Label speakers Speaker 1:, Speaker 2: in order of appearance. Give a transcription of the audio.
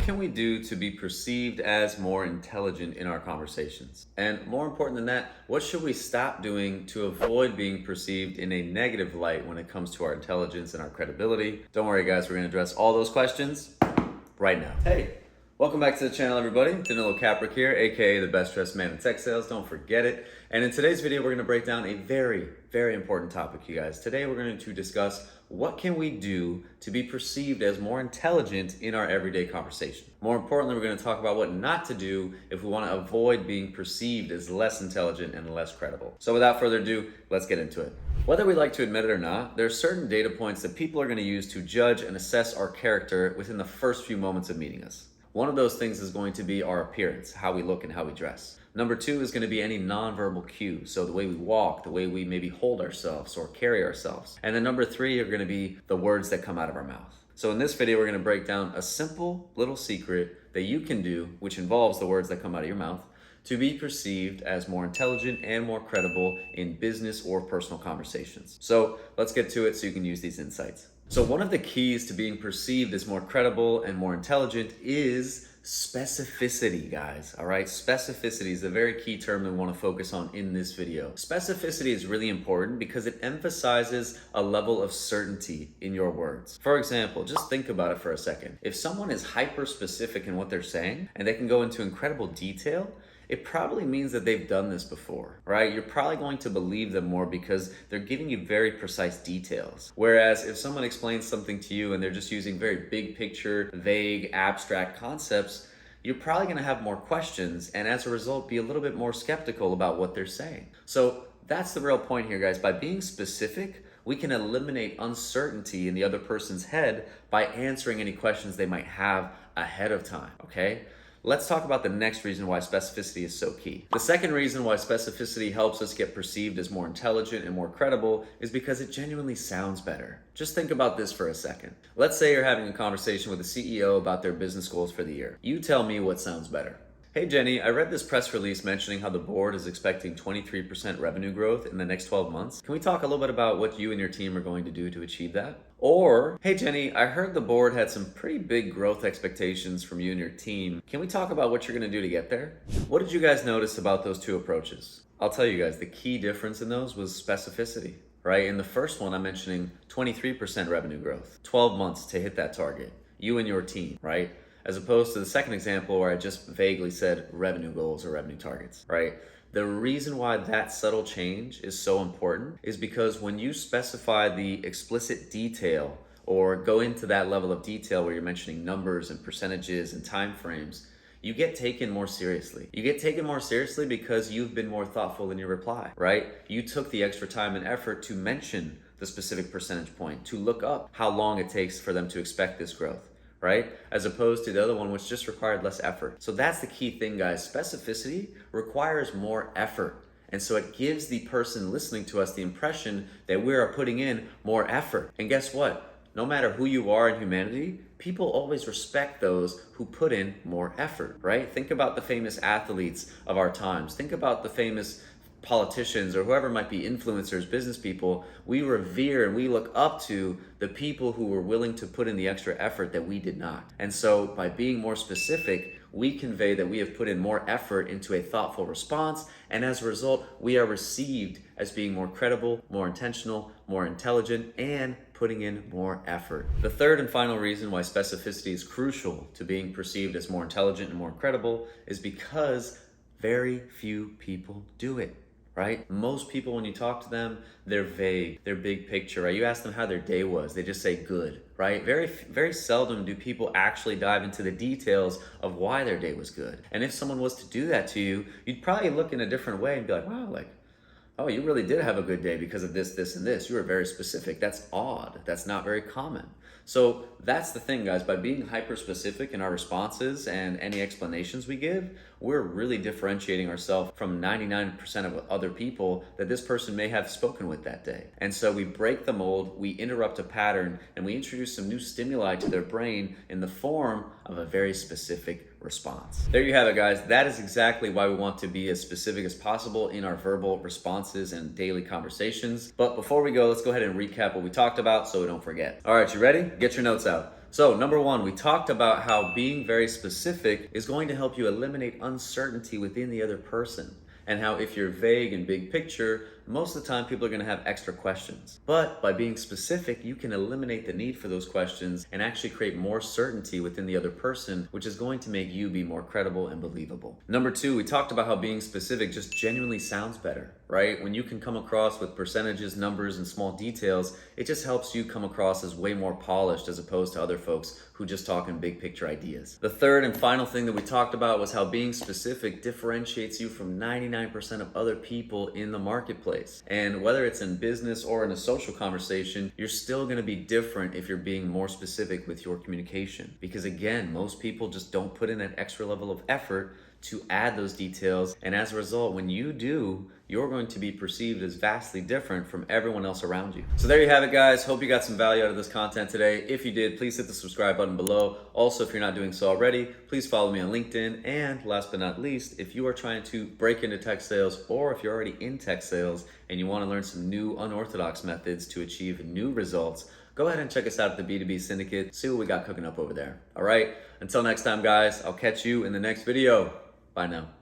Speaker 1: can we do to be perceived as more intelligent in our conversations? And more important than that, what should we stop doing to avoid being perceived in a negative light when it comes to our intelligence and our credibility? Don't worry guys, we're gonna address all those questions right now. Hey, welcome back to the channel everybody. Danilo Caprick here, aka the best dressed man in tech sales, don't forget it. And in today's video, we're gonna break down a very important topic, you guys. Today we're going to discuss what can we do to be perceived as more intelligent in our everyday conversation. More importantly, we're going to talk about what not to do if we want to avoid being perceived as less intelligent and less credible. So without further ado, let's get into it. Whether we like to admit it or not, there are certain data points that people are going to use to judge and assess our character within the first few moments of meeting us. One of those things is going to be our appearance, how we look and how we dress. Number two is going to be any nonverbal cues, so the way we walk, the way we maybe hold ourselves or carry ourselves. And then number three are going to be the words that come out of our mouth. So in this video, we're going to break down a simple little secret that you can do, which involves the words that come out of your mouth, to be perceived as more intelligent and more credible in business or personal conversations. So let's get to it so you can use these insights. So one of the keys to being perceived as more credible and more intelligent is specificity, guys. All right, specificity is a very key term we want to focus on in this video. Specificity is really important because it emphasizes a level of certainty in your words. For example, just think about it for a second. If someone is hyper specific in what they're saying and they can go into incredible detail, it probably means that they've done this before, right? You're probably going to believe them more because they're giving you very precise details. Whereas if someone explains something to you and they're just using very big picture, vague, abstract concepts, you're probably gonna have more questions and as a result be a little bit more skeptical about what they're saying. So that's the real point here, guys. By being specific, we can eliminate uncertainty in the other person's head by answering any questions they might have ahead of time, okay? Let's talk about the next reason why specificity is so key. The second reason why specificity helps us get perceived as more intelligent and more credible is because it genuinely sounds better. Just think about this for a second. Let's say you're having a conversation with a CEO about their business goals for the year. You tell me what sounds better. Hey Jenny, I read this press release mentioning how the board is expecting 23% revenue growth in the next 12 months. Can we talk a little bit about what you and your team are going to do to achieve that? Or, hey Jenny, I heard the board had some pretty big growth expectations from you and your team. Can we talk about what you're going to do to get there? What did you guys notice about those two approaches? I'll tell you guys, the key difference in those was specificity, right? In the first one, I'm mentioning 23% revenue growth, 12 months to hit that target, you and your team, right? As opposed to the second example where I just vaguely said revenue goals or revenue targets, right? The reason why that subtle change is so important is because when you specify the explicit detail or go into that level of detail where you're mentioning numbers and percentages and time frames, you get taken more seriously. You get taken more seriously because you've been more thoughtful in your reply, right? You took the extra time and effort to mention the specific percentage point, to look up how long it takes for them to expect this growth, right? As opposed to the other one, which just required less effort. So that's the key thing, guys. Specificity requires more effort. And so it gives the person listening to us the impression that we are putting in more effort. And guess what? No matter who you are in humanity, people always respect those who put in more effort, right? Think about the famous athletes of our times. Think about the famous politicians or whoever might be influencers, business people. We revere and we look up to the people who were willing to put in the extra effort that we did not. And so by being more specific, we convey that we have put in more effort into a thoughtful response, and as a result, we are received as being more credible, more intentional, more intelligent, and putting in more effort. The third and final reason why specificity is crucial to being perceived as more intelligent and more credible is because very few people do it. Right? Most people, when you talk to them, they're vague, they're big picture, right? You ask them how their day was, they just say good, right? Very seldom do people actually dive into the details of why their day was good. And if someone was to do that to you, you'd probably look in a different way and be like, wow, like, oh, you really did have a good day because of this, this, and this. You were very specific. That's odd. That's not very common. So that's the thing, guys. By being hyper-specific in our responses and any explanations we give, we're really differentiating ourselves from 99% of other people that this person may have spoken with that day. And so we break the mold, we interrupt a pattern, and we introduce some new stimuli to their brain in the form of a very specific response. There you have it, guys. That is exactly why we want to be as specific as possible in our verbal responses and daily conversations. But before we go, let's go ahead and recap what we talked about so we don't forget. All right, you ready? Get your notes out. So number one, we talked about how being very specific is going to help you eliminate uncertainty within the other person. And how if you're vague and big picture, most of the time people are going to have extra questions. But by being specific, you can eliminate the need for those questions and actually create more certainty within the other person, which is going to make you be more credible and believable. Number two, we talked about how being specific just genuinely sounds better, right? When you can come across with percentages, numbers, and small details, it just helps you come across as way more polished as opposed to other folks who just talk in big picture ideas. The third and final thing that we talked about was how being specific differentiates you from 99% of other people in the marketplace. And whether it's in business or in a social conversation, you're still gonna be different if you're being more specific with your communication. Because again, most people just don't put in that extra level of effort to add those details. And as a result, when you do, you're going to be perceived as vastly different from everyone else around you. So there you have it, guys. Hope you got some value out of this content today. If you did, please hit the subscribe button below. Also, if you're not doing so already, please follow me on LinkedIn. And last but not least, if you are trying to break into tech sales, or if you're already in tech sales and you want to learn some new unorthodox methods to achieve new results, go ahead and check us out at the B2B Syndicate. See what we got cooking up over there. All right, until next time, guys, I'll catch you in the next video. Bye now.